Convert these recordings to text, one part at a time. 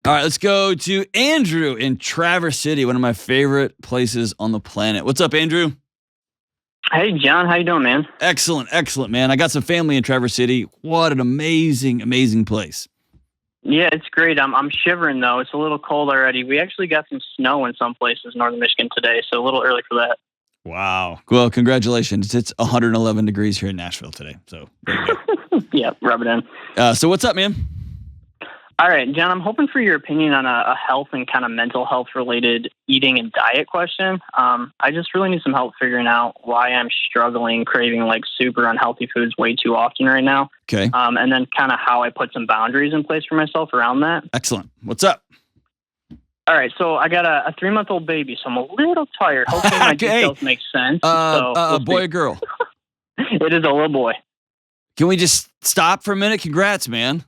All right, let's go to Andrew in Traverse City, one of my favorite places on the planet. What's up, Andrew? Hey, John, how you doing, man? Excellent, man. I got some family in Traverse City. What an amazing place. Yeah, it's great. I'm shivering though. It's a little cold already. We actually got some snow in some places, northern Michigan today, so a little early for that. Wow. Well, congratulations. It's 111 degrees here in Nashville today. So there you go. Yeah, rub it in. So what's up, man? All right, John, I'm hoping for your opinion on a health and kind of mental health related eating and diet question. I just really need some help figuring out why I'm struggling, craving like super unhealthy foods way too often right now. Okay. And then kind of how I put some boundaries in place for myself around that. Excellent. What's up? All right, so I got a 3-month-old baby, so I'm a little tired. Hopefully my details make sense. We'll boy or girl? It is a little boy. Can we just stop for a minute? Congrats, man.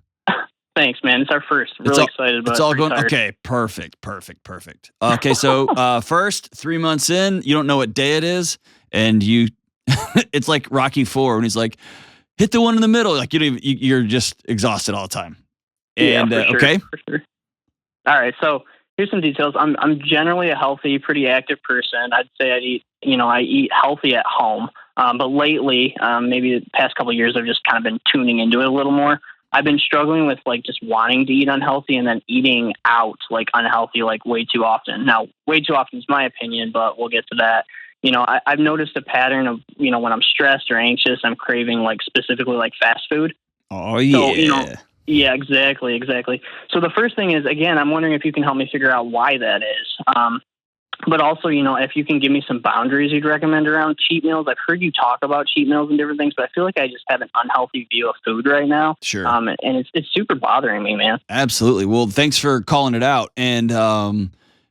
Thanks, man. It's our first. Really excited about it. It's all going okay. Perfect. Okay, so first 3 months in, you don't know what day it is, and you, it's like Rocky IV when he's like, hit the one in the middle. Like you're just exhausted all the time. And yeah, for sure, okay. For sure. All right, so here's some details. I'm generally a healthy, pretty active person. I'd say I eat healthy at home. But lately, maybe the past couple of years, I've just kind of been tuning into it a little more. I've been struggling with like just wanting to eat unhealthy and then eating out like unhealthy like way too often. Now, way too often is my opinion, but we'll get to that. I've noticed a pattern of, when I'm stressed or anxious, I'm craving like specifically like fast food. Oh, yeah. So, yeah, exactly. So the first thing is, again, I'm wondering if you can help me figure out why that is. But also, if you can give me some boundaries you'd recommend around cheat meals. I've heard you talk about cheat meals and different things, but I feel like I just have an unhealthy view of food right now. Sure. And it's super bothering me, man. Absolutely. Well, thanks for calling it out. And,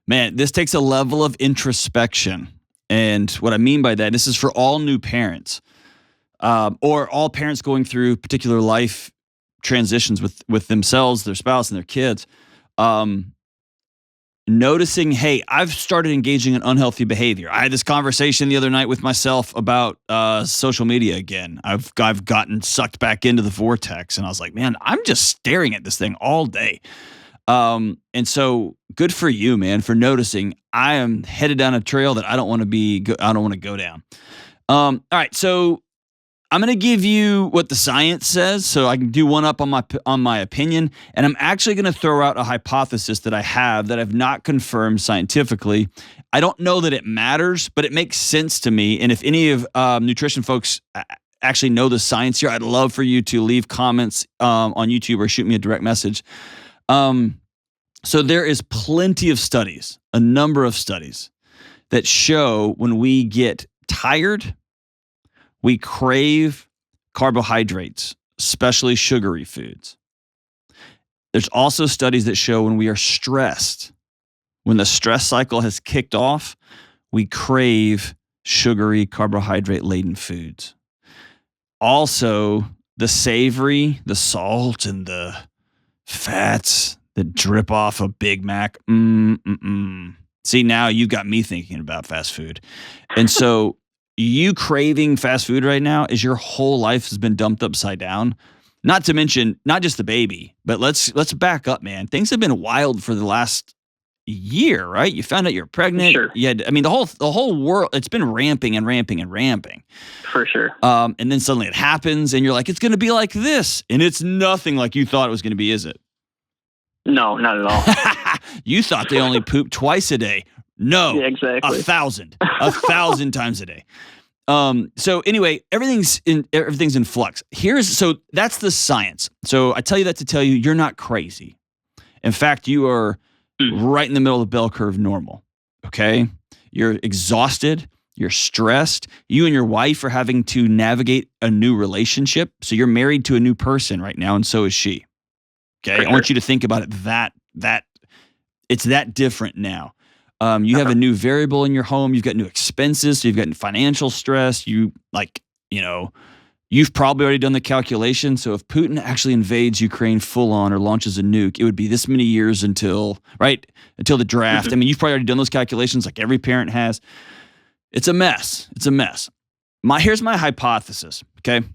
man, this takes a level of introspection. And what I mean by that, this is for all new parents, or all parents going through particular life transitions with themselves, their spouse, and their kids. Noticing, hey, I've started engaging in unhealthy behavior. I had this conversation the other night with myself about social media again. I've gotten sucked back into the vortex, and I was like, man, I'm just staring at this thing all day. And so good for you, man, for noticing. I am headed down a trail that I don't want to go down. All right, so I'm going to give you what the science says, so I can do one up on my opinion, and I'm actually going to throw out a hypothesis that I have that I've not confirmed scientifically. I don't know that it matters, but it makes sense to me. And if any of nutrition folks actually know the science here, I'd love for you to leave comments on YouTube or shoot me a direct message. So there is plenty of studies, a number of studies that show when we get tired, we crave carbohydrates, especially sugary foods. There's also studies that show when we are stressed, when the stress cycle has kicked off, we crave sugary, carbohydrate-laden foods. Also, the savory, the salt, and the fats that drip off a Big Mac. See, now you've got me thinking about fast food. And so you craving fast food right now is your whole life has been dumped upside down. Not to mention, not just the baby, but let's back up, man. Things have been wild for the last year, right? You found out you're pregnant. Sure. The whole world, it's been ramping. For sure. And then suddenly it happens and you're like, it's going to be like this. And it's nothing like you thought it was going to be, is it? No, not at all. You thought they only poop twice a day. No, yeah, exactly. 1,000 times a day. So anyway, everything's in flux. So that's the science. So I tell you that to tell you, you're not crazy. In fact, you are right in the middle of the bell curve normal. Okay. You're exhausted. You're stressed. You and your wife are having to navigate a new relationship. So you're married to a new person right now. And so is she. Okay. Sure. I want you to think about it that it's that different now. You have a new variable in your home. You've got new expenses. So you've got financial stress. You've probably already done the calculation. So if Putin actually invades Ukraine full on or launches a nuke, it would be this many years until the draft. I mean, you've probably already done those calculations like every parent has. It's a mess. Here's my hypothesis. Okay.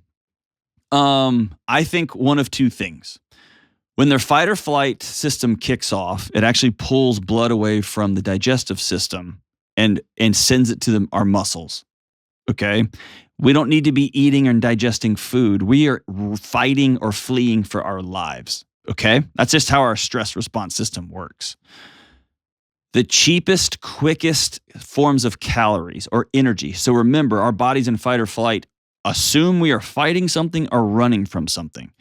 I think one of two things. When their fight or flight system kicks off, it actually pulls blood away from the digestive system and sends it to our muscles. Okay? We don't need to be eating and digesting food. We are fighting or fleeing for our lives. Okay? That's just how our stress response system works. The cheapest, quickest forms of calories or energy. So remember, our bodies in fight or flight assume we are fighting something or running from something.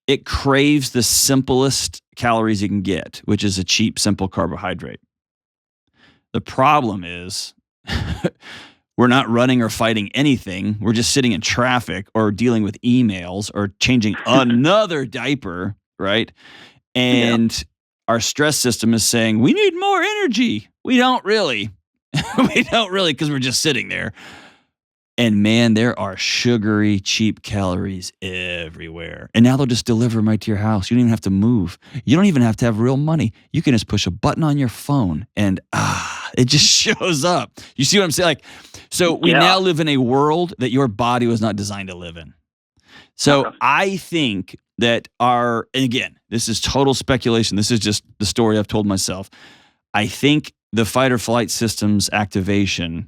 It craves the simplest calories you can get, which is a cheap, simple carbohydrate. The problem is we're not running or fighting anything. We're just sitting in traffic or dealing with emails or changing another diaper, right? And our stress system is saying, we need more energy. We don't really. We don't really, because we're just sitting there. And man, there are sugary, cheap calories everywhere. And now they'll just deliver them right to your house. You don't even have to move. You don't even have to have real money. You can just push a button on your phone and it just shows up. You see what I'm saying? So we now live in a world that your body was not designed to live in. So I think that and again, this is total speculation. This is just the story I've told myself. I think the fight or flight system's activation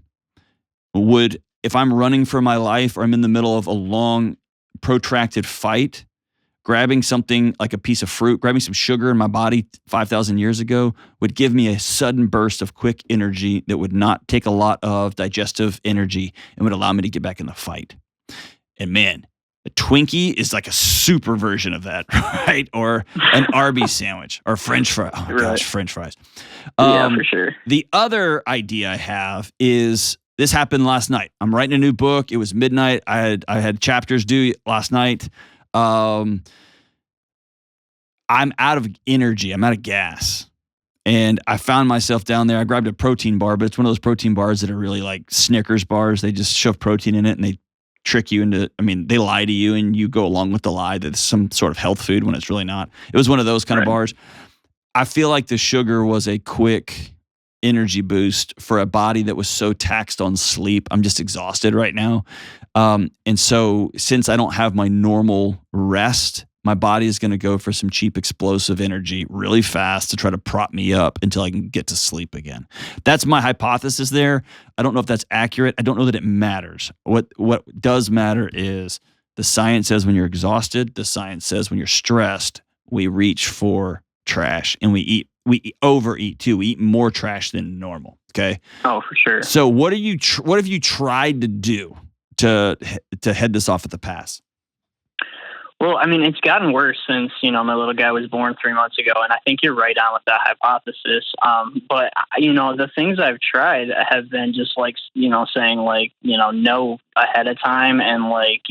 would, if I'm running for my life or I'm in the middle of a long, protracted fight, grabbing something like a piece of fruit, grabbing some sugar in my body 5,000 years ago would give me a sudden burst of quick energy that would not take a lot of digestive energy and would allow me to get back in the fight. And man, a Twinkie is like a super version of that, right? Or an Arby's sandwich or French fries. Oh, gosh, French fries. Yeah, for sure. The other idea I have is, this happened last night. I'm writing a new book. It was midnight. I had chapters due last night. I'm out of energy. I'm out of gas. And I found myself down there. I grabbed a protein bar, but it's one of those protein bars that are really like Snickers bars. They just shove protein in it and they trick you into, they lie to you and you go along with the lie that it's some sort of health food when it's really not. It was one of those kind of bars. I feel like the sugar was a quick energy boost for a body that was so taxed on sleep. I'm just exhausted right now. And so since I don't have my normal rest, my body is going to go for some cheap explosive energy really fast to try to prop me up until I can get to sleep again. That's my hypothesis there. I don't know if that's accurate. I don't know that it matters. What does matter is the science says when you're exhausted, the science says when you're stressed, we reach for trash and we overeat too. We eat more trash than normal. Okay. Oh, for sure. So what have you tried to do to head this off at the pass? Well, it's gotten worse since, my little guy was born 3 months ago. And I think you're right on with that hypothesis. But, the things I've tried have been just like, saying like, no ahead of time and like,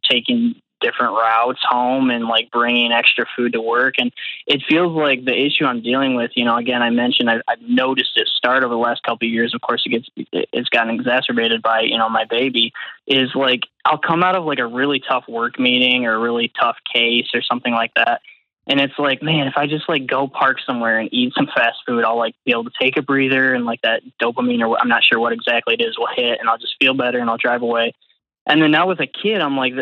taking different routes home and like bringing extra food to work. And it feels like the issue I'm dealing with, again, I mentioned I've noticed it start over the last couple of years. Of course, it's gotten exacerbated by, my baby, is like I'll come out of like a really tough work meeting or a really tough case or something like that. And it's like, man, if I just like go park somewhere and eat some fast food, I'll like be able to take a breather and like that dopamine or I'm not sure what exactly it is will hit and I'll just feel better and I'll drive away. And then now with a kid, I'm like,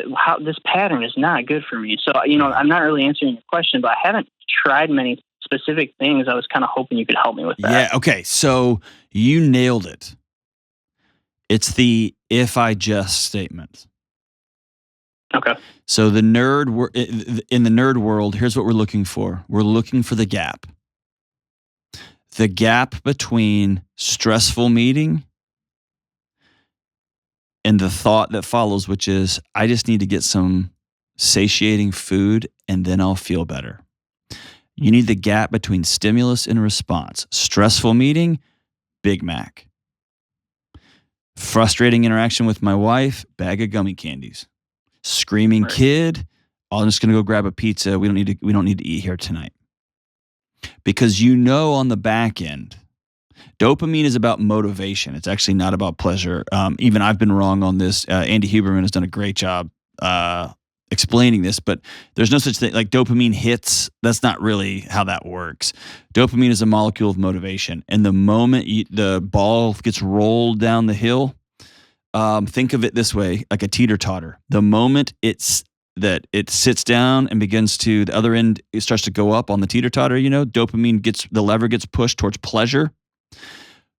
this pattern is not good for me. So, I'm not really answering your question, but I haven't tried many specific things. I was kind of hoping you could help me with that. Yeah. Okay. So you nailed it. It's the if I just statement. Okay. So in the nerd world, here's what we're looking for. We're looking for the gap. The gap between stressful meeting and the thought that follows, which is, I just need to get some satiating food and then I'll feel better. You need the gap between stimulus and response. Stressful meeting, Big Mac. Frustrating interaction with my wife, bag of gummy candies. Screaming kid, I'm just going to go grab a pizza. We don't need to eat here tonight. Because on the back end, dopamine is about motivation. It's actually not about pleasure. Even I've been wrong on this. Andy Huberman has done a great job explaining this, but there's no such thing like dopamine hits. That's not really how that works. Dopamine is a molecule of motivation. And the moment the ball gets rolled down the hill, think of it this way, like a teeter-totter. The moment that it sits down and begins to, the other end, it starts to go up on the teeter-totter, dopamine the lever gets pushed towards pleasure.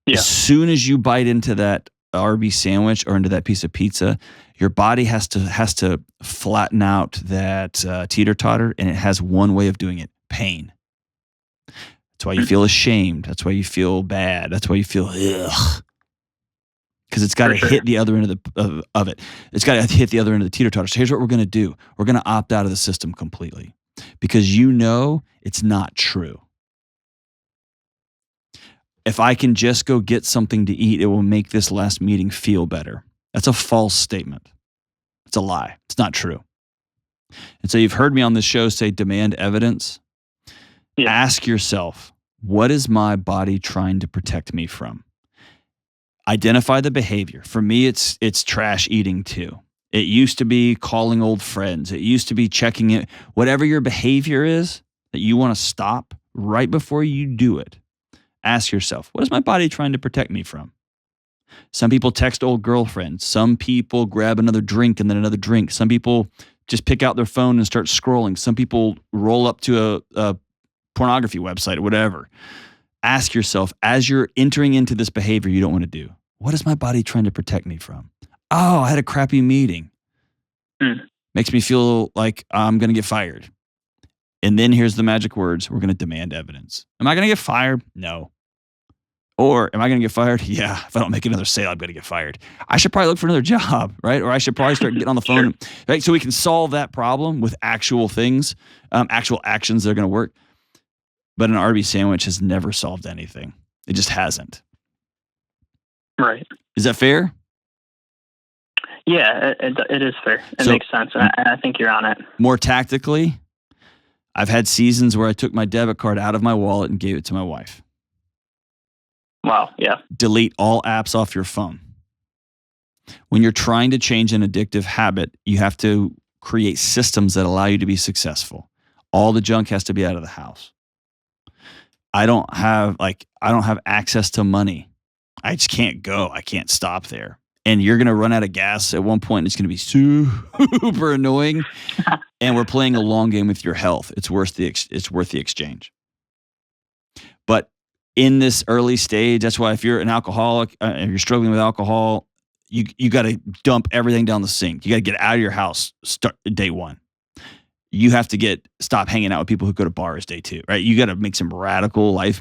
Yeah. As soon as you bite into that Arby's sandwich or into that piece of pizza, your body has to flatten out that teeter-totter, and it has one way of doing it: pain. That's why you feel ashamed. That's why you feel bad. That's why you feel ugh. Because it's got to hit the other end of it. It's got to hit the other end of the teeter-totter. So here's what we're going to do. We're going to opt out of the system completely, because it's not true. If I can just go get something to eat, it will make this last meeting feel better. That's a false statement. It's a lie. It's not true. And so you've heard me on this show say demand evidence. Yeah. Ask yourself, what is my body trying to protect me from? Identify the behavior. For me, it's trash eating too. It used to be calling old friends. It used to be checking it. Whatever your behavior is that you want to stop, right before you do it, ask yourself, what is my body trying to protect me from? Some people text old girlfriends. Some people grab another drink and then another drink. Some people just pick out their phone and start scrolling. Some people roll up to a pornography website or whatever. Ask yourself, as you're entering into this behavior you don't want to do, what is my body trying to protect me from? Oh, I had a crappy meeting. Makes me feel like I'm going to get fired. And then here's the magic words. We're going to demand evidence. Am I going to get fired? No. Or am I going to get fired? Yeah. If I don't make another sale, I'm going to get fired. I should probably look for another job, right? Or I should probably start getting on the phone, right? So we can solve that problem with actual things, actual actions that are going to work. But an Arby's sandwich has never solved anything. It just hasn't. Right. Is that fair? Yeah, it is fair. It makes sense. And I think you're on it. More tactically, I've had seasons where I took my debit card out of my wallet and gave it to my wife. Wow, yeah. Delete all apps off your phone. When you're trying to change an addictive habit, you have to create systems that allow you to be successful. All the junk has to be out of the house. I don't have access to money. I just can't go. I can't stop there. And you're going to run out of gas at one point. And it's going to be super annoying. And we're playing a long game with your health. It's worth the exchange. But in this early stage, that's why if you're an alcoholic, if you're struggling with alcohol, you got to dump everything down the sink. You got to get out of your house. Start day one. You have to stop hanging out with people who go to bars day two, right? You got to make some radical life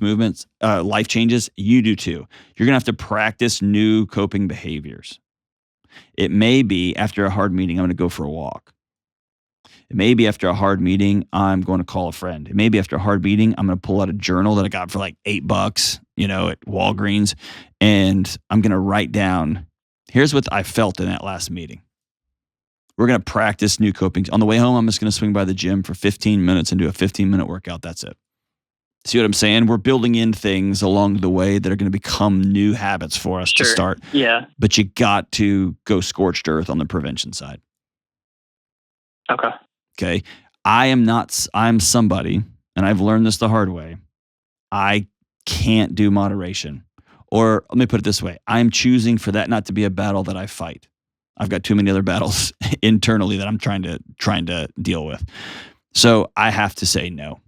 changes. You do too. You're going to have to practice new coping behaviors. It may be after a hard meeting, I'm going to go for a walk. It may be after a hard meeting, I'm going to call a friend. It may be after a hard meeting, I'm going to pull out a journal that I got for like $8, at Walgreens. And I'm going to write down, here's what I felt in that last meeting. We're going to practice new coping. On the way home, I'm just going to swing by the gym for 15 minutes and do a 15-minute workout. That's it. See what I'm saying? We're building in things along the way that are going to become new habits for us to start. Yeah. But you got to go scorched earth on the prevention side. Okay. I'm somebody, and I've learned this the hard way. I can't do moderation. Or let me put it this way. I'm choosing for that not to be a battle that I fight. I've got too many other battles internally that I'm trying to deal with. So I have to say no.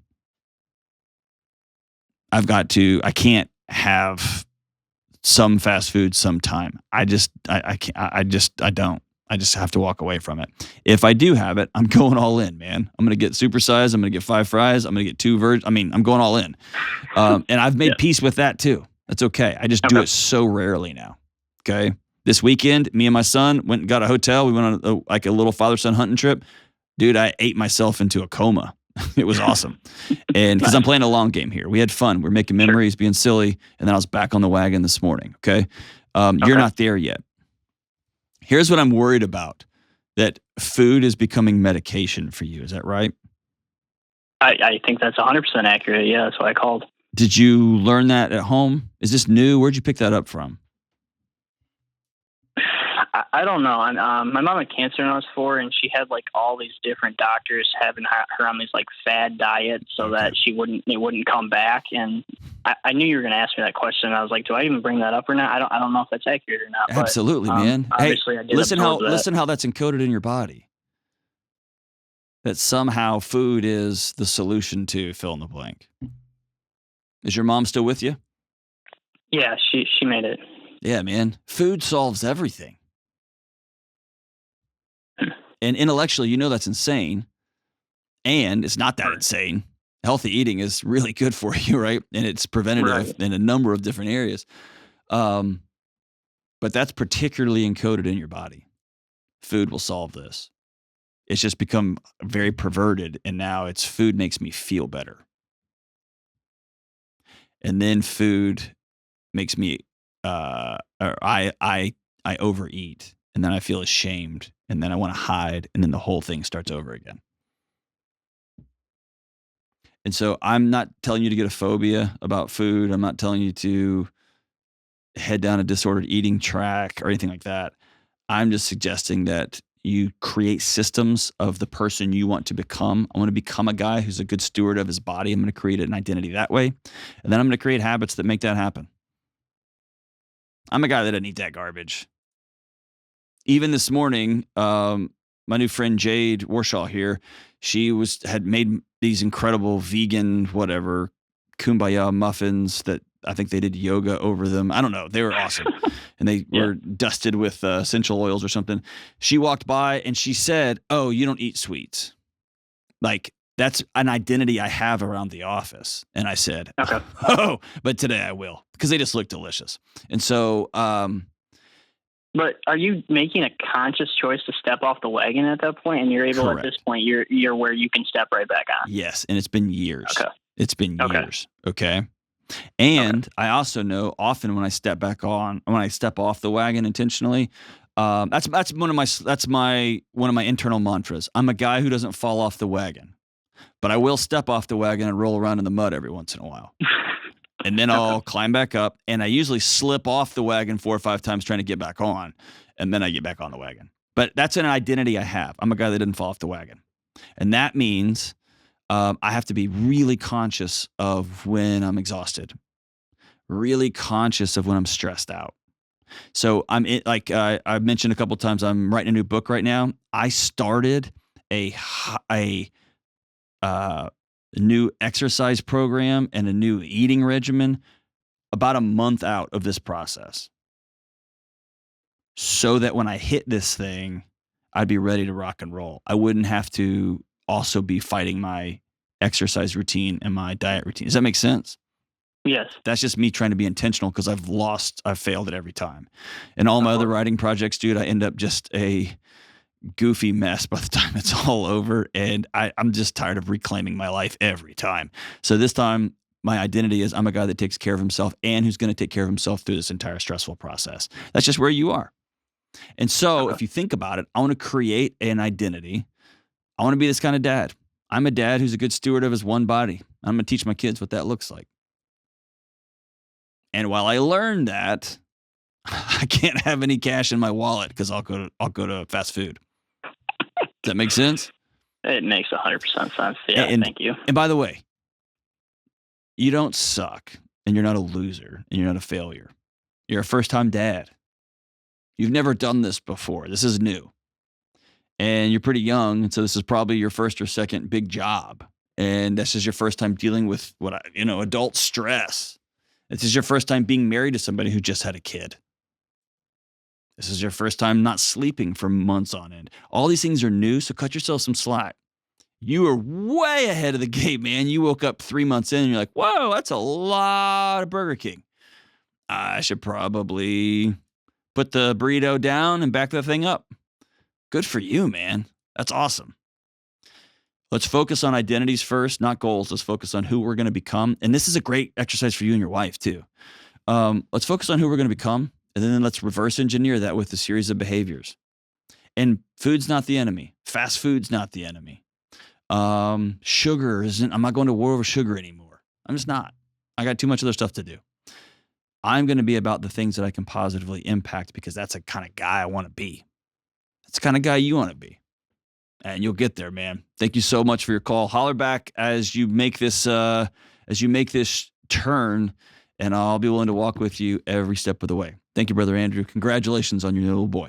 I can't have some fast food sometime. I just don't. I just have to walk away from it. If I do have it, I'm going all in, man. I'm going to get supersized. I'm going to get 5 fries. I'm going to get 2 virgin. I'm going all in. And I've made peace with that too. That's okay. I just do it so rarely now. Okay. This weekend, me and my son went and got a hotel. We went on a little father-son hunting trip. Dude, I ate myself into a coma. It was awesome. And because I'm playing a long game here. We had fun. We're making memories, being silly. And then I was back on the wagon this morning. Okay. You're not there yet. Here's what I'm worried about, that food is becoming medication for you. Is that right? I think that's 100% accurate. Yeah, that's why I called. Did you learn that at home? Is this new? Where'd you pick that up from? I don't know. My mom had cancer when I was 4, and she had like all these different doctors having her on these like fad diets so that it wouldn't come back. And I knew you were going to ask me that question. I was like, do I even bring that up or not? I don't know if that's accurate or not. Absolutely, man. Obviously, hey, listen how that's encoded in your body. that somehow food is the solution to fill in the blank. Is your mom still with you? Yeah, she made it. Yeah, man. Food solves everything. And intellectually, that's insane. And it's not that insane. Healthy eating is really good for you, right? And it's preventative in a number of different areas. But that's particularly encoded in your body. Food will solve this. It's just become very perverted, and now it's food makes me feel better. And then food makes me or I overeat, and then I feel ashamed, and then I want to hide, and then the whole thing starts over again. And so I'm not telling you to get a phobia about food. I'm not telling you to head down a disordered eating track or anything like that. I'm just suggesting that you create systems of the person you want to become. I want to become a guy who's a good steward of his body. I'm going to create an identity that way. And then I'm going to create habits that make that happen. I'm a guy that doesn't eat that garbage. Even this morning, my new friend Jade Warshaw here, she had made these incredible vegan, whatever, kumbaya muffins that I think they did yoga over them. I don't know. They were awesome. And they were dusted with essential oils or something. She walked by and she said, "Oh, you don't eat sweets." Like, that's an identity I have around the office. And I said, okay. "Oh, but today I will," because they just look delicious. And so, but are you making a conscious choice to step off the wagon at that point? And you're able correct. At this point, you're where you can step right back on. Yes. And it's been years. Okay. It's been years. Okay. And I also know often when I step off the wagon intentionally, that's one of my internal mantras. I'm a guy who doesn't fall off the wagon, but I will step off the wagon and roll around in the mud every once in a while. And then I'll climb back up, and I usually slip off the wagon 4 or 5 times trying to get back on, and then I get back on the wagon. But that's an identity I have. I'm a guy that didn't fall off the wagon. And that means I have to be really conscious of when I'm exhausted, really conscious of when I'm stressed out. So I've mentioned a couple of times, I'm writing a new book right now. I started a new exercise program and a new eating regimen about a month out of this process, so that when I hit this thing, I'd be ready to rock and roll. I wouldn't have to also be fighting my exercise routine and my diet routine. Does that make sense? Yes. That's just me trying to be intentional, because I've failed it every time. And all my other writing projects, dude, I end up just a goofy mess by the time it's all over. And I'm just tired of reclaiming my life every time. So this time, my identity is I'm a guy that takes care of himself and who's going to take care of himself through this entire stressful process. That's just where you are. And so if you think about it, I want to create an identity. I want to be this kind of dad. I'm a dad who's a good steward of his one body. I'm going to teach my kids what that looks like. And while I learn that, I can't have any cash in my wallet because I'll go to fast food. Does that make sense? It makes 100% sense. Yeah, thank you. And by the way, you don't suck, and you're not a loser, and you're not a failure. You're a first-time dad. You've never done this before. This is new. And you're pretty young, and so this is probably your first or second big job. And this is your first time dealing with adult stress. This is your first time being married to somebody who just had a kid. This is your first time not sleeping for months on end. All these things are new, so cut yourself some slack. You are way ahead of the game, man. You woke up 3 months in and you're like, whoa, that's a lot of Burger King. I should probably put the burrito down and back the thing up. Good for you, man. That's awesome. Let's focus on identities first, not goals. Let's focus on who we're going to become. And this is a great exercise for you and your wife, too. Let's focus on who we're going to become, and then let's reverse engineer that with a series of behaviors. And food's not the enemy. Fast food's not the enemy. Sugar isn't. I'm not going to war over sugar anymore. I'm just not. I got too much other stuff to do. I'm going to be about the things that I can positively impact, because that's the kind of guy I want to be. That's the kind of guy you want to be. And you'll get there, man. Thank you so much for your call. Holler back as you make this turn, and I'll be willing to walk with you every step of the way. Thank you, Brother Andrew. Congratulations on your little boy.